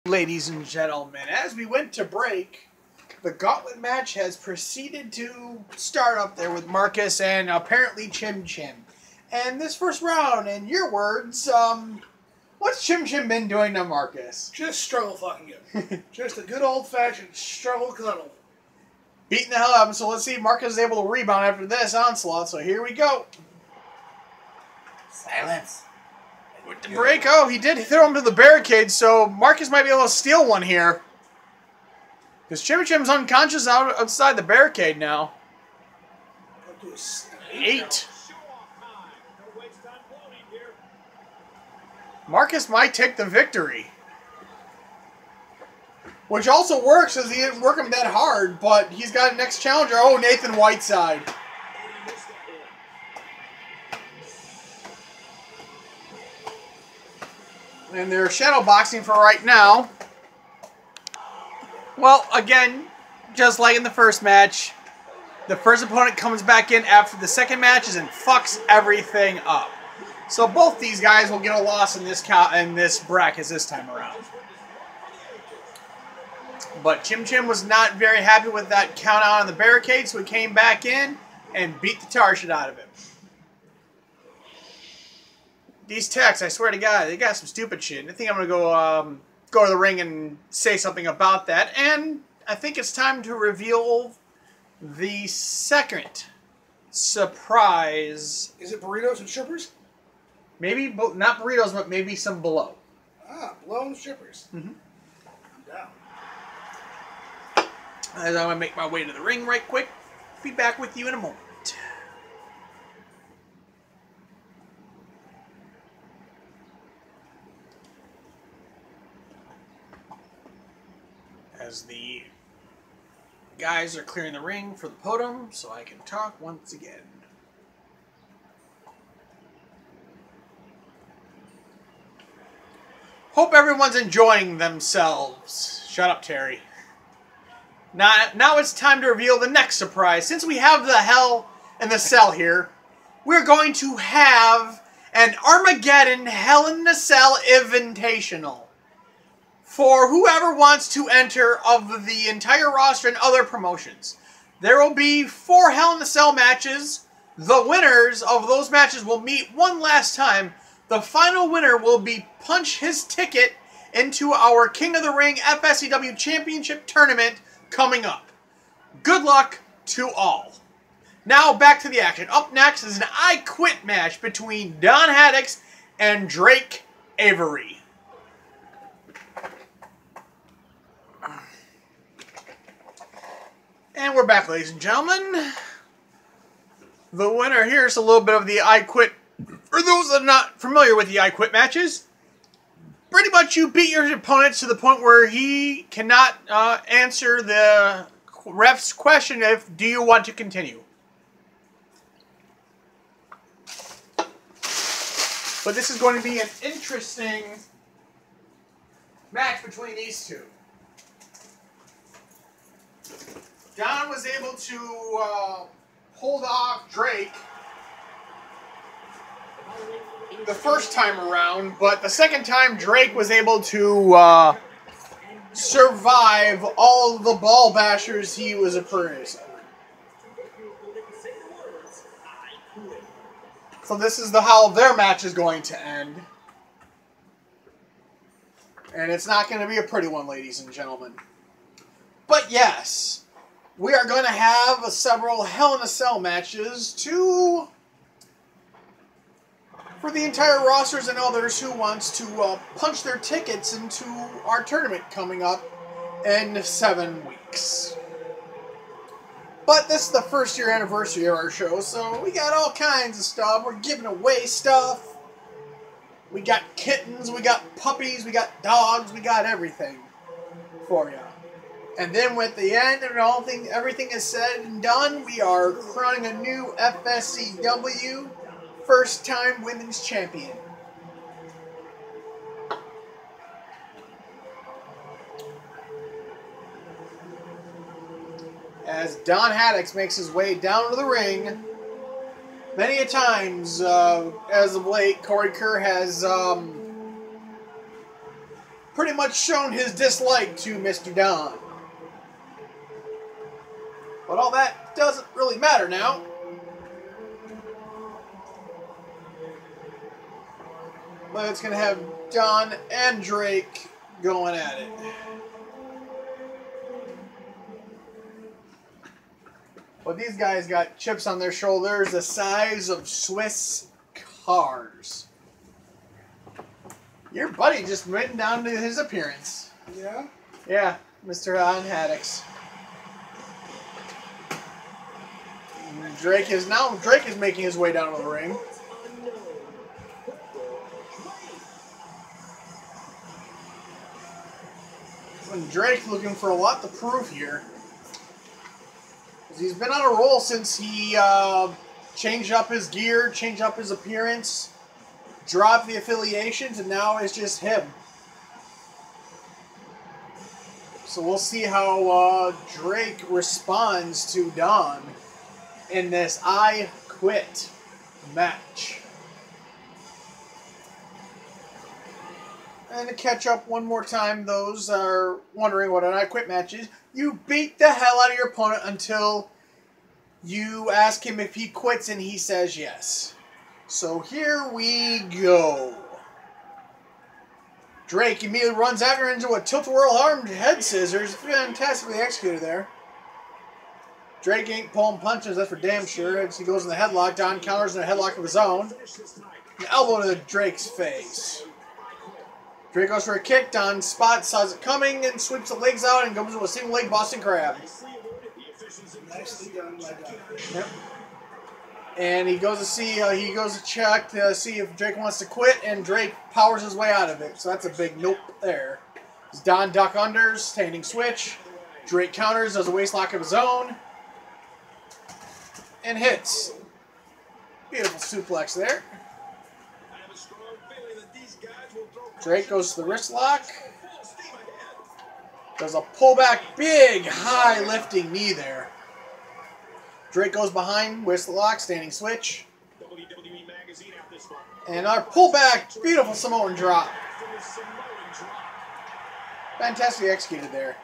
Ladies and gentlemen, as we went to break, the gauntlet match has proceeded to start up there with Marcus and apparently Chim Chim. And this first round, in your words, what's Chim Chim been doing to Marcus? Just struggle fucking him. Just a good old-fashioned struggle cuddle. Beating the hell out of him, so let's see if Marcus is able to rebound after this onslaught, so here we go. Silence. With the break, oh, he did throw him to the barricade, so Marcus might be able to steal one here. Because Chim Chim's unconscious outside the barricade now. 8. Marcus might take the victory. Which also works, as he didn't work him that hard, but he's got a next challenger. Oh, Nathan Whiteside. And they're shadow boxing for right now. Well, again, just like in the first match, the first opponent comes back in after the second matches and fucks everything up. So both these guys will get a loss in this bracket this time around. But Chim Chim was not very happy with that count out on the barricade, so he came back in and beat the tar shit out of him. These techs, I swear to God, they got some stupid shit. I think I'm going to go to the ring and say something about that. And I think it's time to reveal the second surprise. Is it burritos and strippers? Maybe, not burritos, but maybe some below. Ah, below and strippers. Mm-hmm. I'm down. As I'm going to make my way to the ring right quick. Be back with you in a moment. As the guys are clearing the ring for the podium, so I can talk once again. Hope everyone's enjoying themselves. Shut up, Terry. Now it's time to reveal the next surprise. Since we have the Hell in the Cell here, we're going to have an Armageddon Hell in the Cell Invitational for whoever wants to enter of the entire roster and other promotions. There will be 4 Hell in the Cell matches. The winners of those matches will meet one last time. The final winner will be punch his ticket into our King of the Ring FSCW Championship Tournament coming up. Good luck to all. Now back to the action. Up next is an I Quit match between Don Haddix and Drake Avery. And we're back, ladies and gentlemen. The winner here is a little bit of the I Quit. For those that are not familiar with the I Quit matches, pretty much you beat your opponent to the point where he cannot answer the ref's question of, do you want to continue? But this is going to be an interesting match between these two. Don was able to hold off Drake the first time around, but the second time Drake was able to survive all the ball bashers he was experiencing. So this is how their match is going to end. And it's not going to be a pretty one, ladies and gentlemen. But yes, we are going to have several Hell in a Cell matches for the entire rosters and others who wants to punch their tickets into our tournament coming up in 7 weeks. But this is the first year anniversary of our show, so we got all kinds of stuff. We're giving away stuff. We got kittens, we got puppies, we got dogs, we got everything for you. And then with the end and everything is said and done, we are crowning a new FSCW first-time women's champion. As Don Haddix makes his way down to the ring, many a times, as of late, Corey Kerr has pretty much shown his dislike to Mr. Don. But all that doesn't really matter now. But it's going to have Don and Drake going at it. But these guys got chips on their shoulders the size of Swiss cars. Your buddy just went down to his appearance. Yeah? Yeah, Mr. Don Haddix. Drake is making his way down to the ring. And Drake looking for a lot to prove here. He's been on a roll since he changed up his gear, changed up his appearance, dropped the affiliations, and now it's just him. So we'll see how Drake responds to Don in this I Quit match. And to catch up one more time, those are wondering what an I Quit match is. You beat the hell out of your opponent until you ask him if he quits and he says yes. So here we go. Drake immediately runs after into a tilt-a-whirl armed head scissors. Fantastically executed there. Drake ain't pulling punches, that's for damn sure. As he goes in the headlock, Don counters in a headlock of his own. An elbow to Drake's face. Drake goes for a kick. Don spots, saws it coming, and sweeps the legs out and goes with a single leg Boston Crab. Nicely done, my guy. Yep. And he goes to check to see if Drake wants to quit, and Drake powers his way out of it. So that's a big nope there. Don duck unders, standing switch. Drake counters, does a waist lock of his own, and hits. Beautiful suplex there. Drake goes to the wrist lock. Does a pullback, big, high lifting knee there. Drake goes behind, wrist lock, standing switch. And our pullback, beautiful Samoan drop. Fantastically executed there.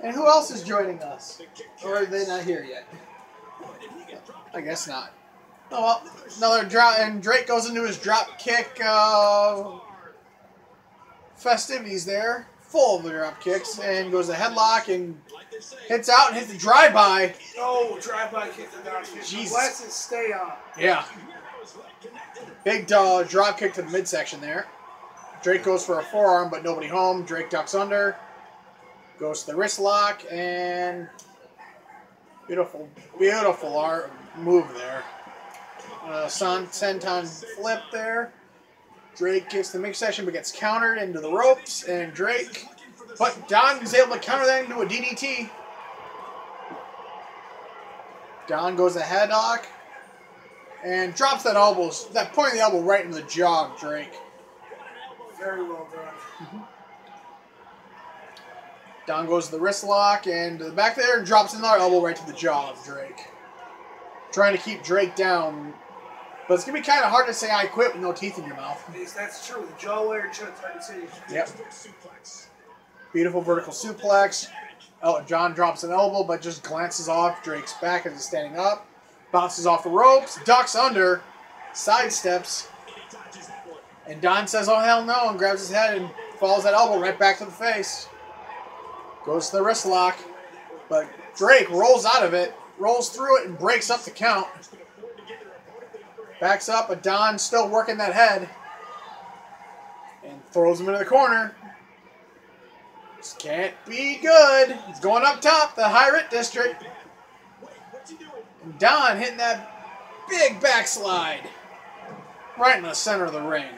And who else is joining us? Or are they not here yet? I guess not. Oh well, another drop, and Drake goes into his drop kick festivities there, full of the drop kicks, and goes to headlock and hits out and hits the drive-by. Oh, drive-by kick to Don. Jesus. Glasses stay on. Yeah. Big drop kick to the midsection there. Drake goes for a forearm, but nobody home. Drake ducks under, goes to the wrist lock, and beautiful, beautiful art move there. Senton flip there. Drake gets the midsection but gets countered into the ropes, and but Don is able to counter that into a DDT. Don goes to headlock and drops that point of the elbow right into the jaw of Drake. Very well done. Don goes to the wrist lock and to the back there and drops another elbow right to the jaw of Drake. Trying to keep Drake down. But it's going to be kind of hard to say I quit with no teeth in your mouth. That's true. The jaw layer chokes, hard to say. Yep. Beautiful vertical suplex. Oh, John drops an elbow, but just glances off Drake's back as he's standing up. Bounces off the ropes, ducks under, sidesteps. And Don says, oh, hell no, and grabs his head and follows that elbow right back to the face. Goes to the wrist lock. But Drake rolls out of it, rolls through it, and breaks up the count. Backs up, but Don's still working that head. And throws him into the corner. This can't be good. He's going up top, the high writ district. And Don hitting that big backslide. Right in the center of the ring.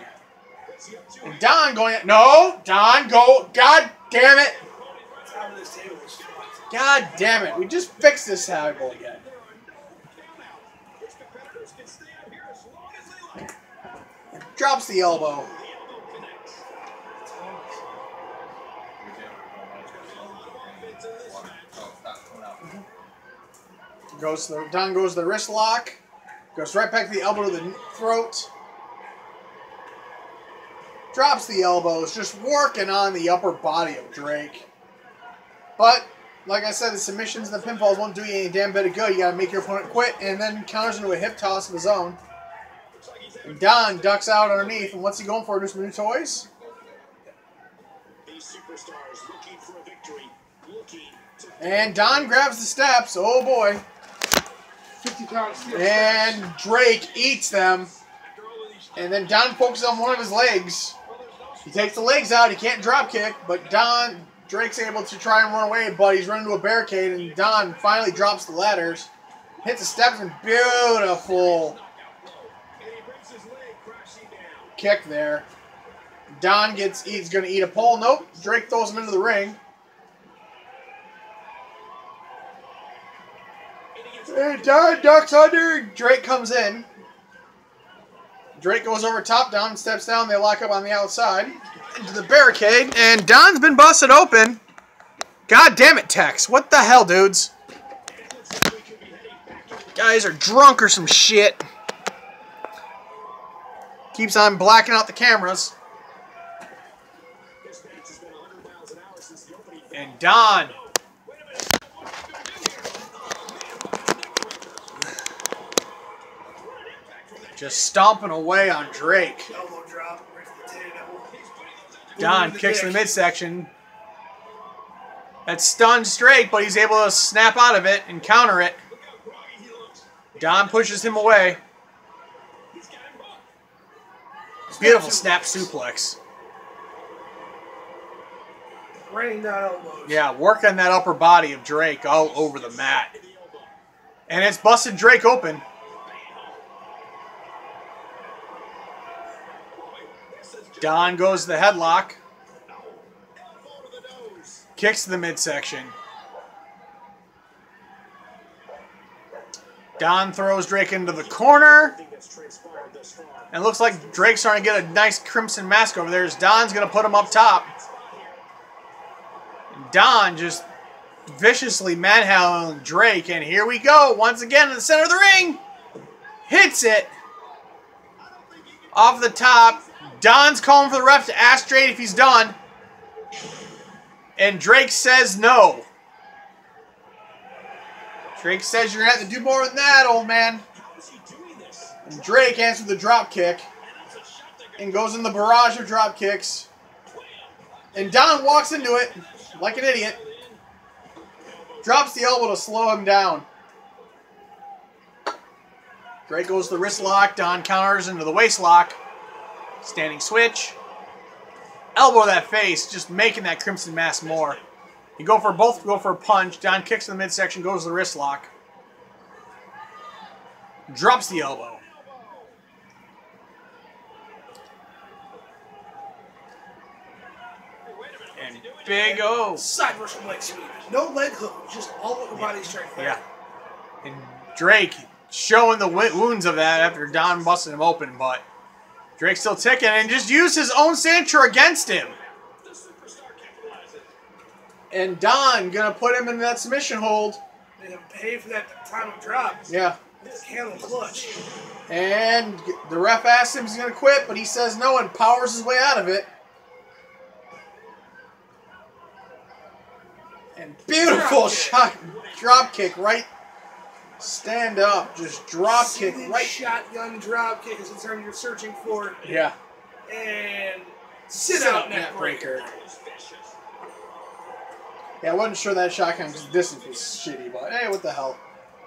And Don going, no, Don go, god damn it. God damn it, we just fixed this table again. Drops the elbow. Don goes to the wrist lock. Goes right back to the elbow to the throat. drops the elbows, just working on the upper body of Drake. But, like I said, the submissions and the pinfalls won't do you any damn bit of good. You gotta make your opponent quit, and then counters into a hip toss of his own. And Don ducks out underneath, and what's he going for? Just new toys? And Don grabs the steps. Oh boy. 50-pound steel and Drake eats them. And then Don focuses on one of his legs. He takes the legs out. He can't drop kick, but Drake's able to try and run away, but he's running into a barricade, and Don finally drops the ladders. Hits the steps, and beautiful kick there. Don he's going to eat a pole. Nope. Drake throws him into the ring. And Don ducks under. Drake comes in. Drake goes over top. Don steps down. They lock up on the outside into the barricade. And Don's been busted open. God damn it, Tex. What the hell, dudes? Guys are drunk or some shit. Keeps on blacking out the cameras. And Don just stomping away on Drake. Don kicks in the midsection. That stuns Drake, but he's able to snap out of it and counter it. Don pushes him away. Beautiful snap suplex. Raining down elbows. Yeah, working that upper body of Drake all over the mat. And it's busted Drake open. Don goes to the headlock. Kicks to the midsection. Don throws Drake into the corner. And it looks like Drake's starting to get a nice crimson mask over there as Don's going to put him up top. And Don just viciously manhandling Drake. And here we go. Once again in the center of the ring. Hits it. Off the top. Don's calling for the ref to ask Drake if he's done. And Drake says no. Drake says you're going to have to do more than that, old man. And Drake answers the drop kick. And goes in the barrage of drop kicks. And Don walks into it like an idiot. Drops the elbow to slow him down. Drake goes to the wrist lock. Don counters into the waist lock. Standing switch. Elbow to that face, just making that crimson mask more. You go for both, go for a punch. Don kicks in the midsection, goes to the wrist lock. Drops the elbow. And big O. Side versus leg sweep. No leg hook, just all over body strength there. Yeah. And Drake showing the wounds of that after Don busted him open, but Drake's still ticking and just used his own signature against him. And Don gonna put him in that submission hold. Made him pay for that time of drop. Yeah. Handle clutch. And the ref asks him if he's gonna quit, but he says no and powers his way out of it. And beautiful shot, drop kick right. Stand up, just drop kick right. Shotgun drop kick is the term you're searching for. Yeah. And sit out neck breaker. Yeah, I wasn't sure that shotgun distance was shitty, but hey, what the hell.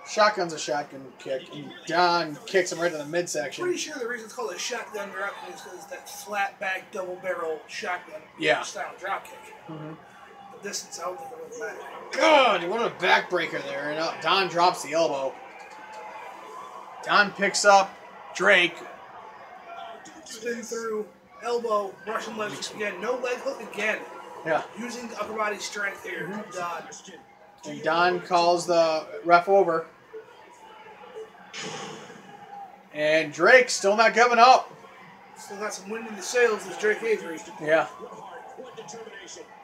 Shotgun's a shotgun kick, and Don kicks him right in the midsection. Pretty sure the reason it's called a shotgun drop kick is because that flat back double barrel shotgun style drop kick. Mm-hmm. The distance, I don't think it would matter. God, what a backbreaker there. And Don drops the elbow. Don picks up Drake. Spin through, elbow, Russian leg hook again. No leg hook again. Yeah. Using the upper body strength here, Don. And Don calls the ref over. And Drake still not giving up. Still got some wind in the sails, this Drake Avery. Yeah.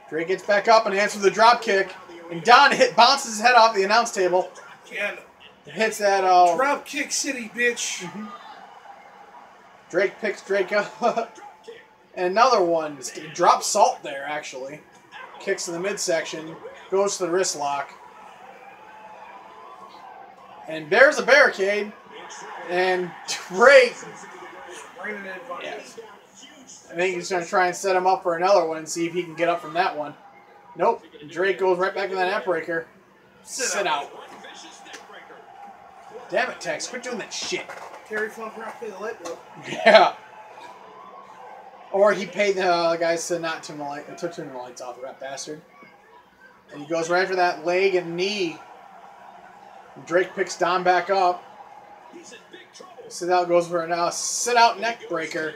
Drake gets back up and answers the drop kick. And Don bounces his head off the announce table. Again. Hits that... drop kick city, bitch. Mm-hmm. Drake picks Drake up. And another one. Drops Salt there, actually. Kicks to the midsection. Goes to the wrist lock. And there's a barricade. And Drake. Yeah. I think he's going to try and set him up for another one and see if he can get up from that one. Nope. Drake goes right back to that neckbreaker. Sit out. Damn it, Tex. Quit doing that shit. Terry fell for the light bill. Yeah. Or he paid the guys to not turn the light, took turn the lights off, that bastard. And he goes right for that leg and knee. And Drake picks Don back up. Sit out goes for a sit out neck breaker.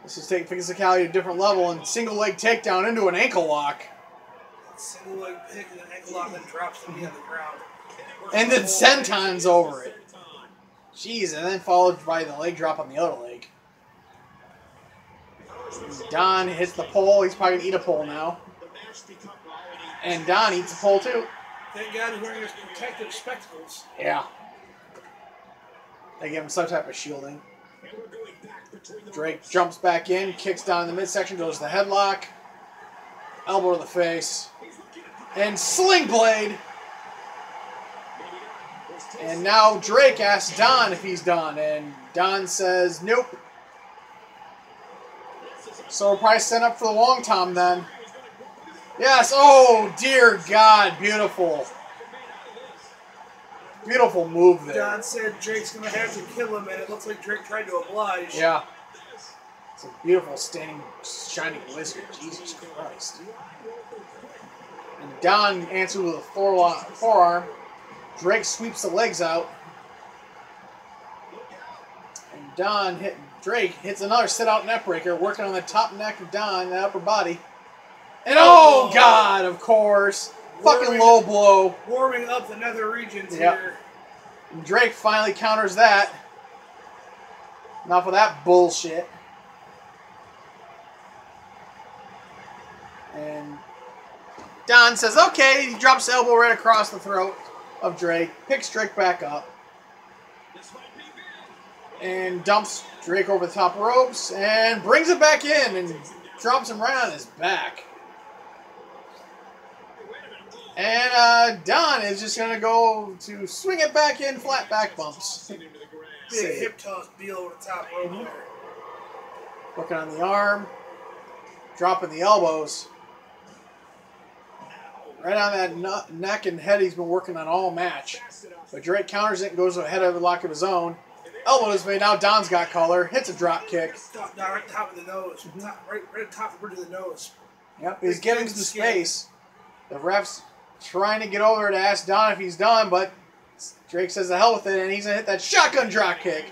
This is taking physicality to a different level and single leg takedown into an ankle lock. Single leg pick and an ankle lock and drops the knee on the ground. And then sentons over it. Jeez, and then followed by the leg drop on the other leg. Don hits the pole. He's probably going to eat a pole now. And Don eats a pole too. Thank God he's wearing his protective spectacles. Yeah. They give him some type of shielding. Drake jumps back in, kicks down in the midsection, goes to the headlock. Elbow to the face. And sling blade. And now Drake asks Don if he's done. And Don says, nope. So we're probably set up for the long tom then. Yes. Oh, dear God. Beautiful. Beautiful move there. Don said Drake's going to have to kill him, and it looks like Drake tried to oblige. Yeah. It's a beautiful standing, shining wizard. Jesus Christ. And Don answers with a forearm. Drake sweeps the legs out. And Drake hits another sit-out neckbreaker, working on the top neck of Don, the upper body. And oh, God, of course. Fucking low blow. Warming up the nether regions here. And Drake finally counters that. Enough of that bullshit. And Don says, okay. He drops the elbow right across the throat of Drake. Picks Drake back up. And dumps Drake over the top ropes. And brings it back in. And drops him right on his back. And Don is just going to go to swing it back in, flat back bumps. Big hip toss, Beal over the top rope there. Working on the arm. Dropping the elbows. Right on that neck and head he's been working on all match. But Drake counters it and goes ahead of the lock of his own. Elbow is made. Now Don's got color. Hits a drop kick. Right at the top of the nose. Right at the top of the bridge of the nose. Yep, he's giving some space. The ref's trying to get over to ask Don if he's done, but Drake says the hell with it, and he's going to hit that shotgun drop kick.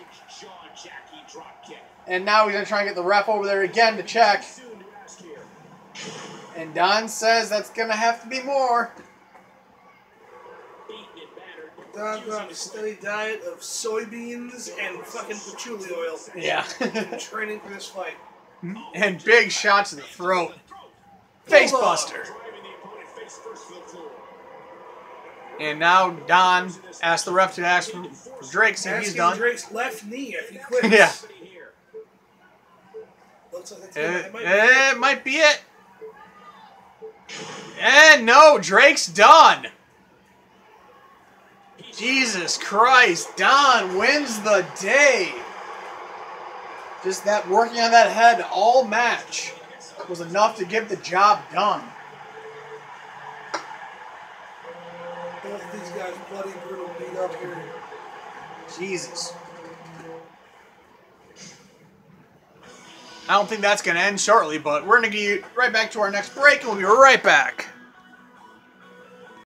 And now he's going to try and get the ref over there again to check. And Don says that's going to have to be more. Don's on a steady diet of soybeans and fucking patchouli oil. Yeah. Training for this fight. And big shots to the throat. Facebuster. And now Don asks the ref to ask for Drake, see if he's done. Drake's left knee if he quits. Yeah. Looks like it might be it. And no, Drake's done. Jesus Christ, Don wins the day. Just that working on that head all match was enough to get the job done. Both these guys bloody brutal beat up here. Jesus. I don't think that's going to end shortly, but we're going to get right back to our next break, and we'll be right back.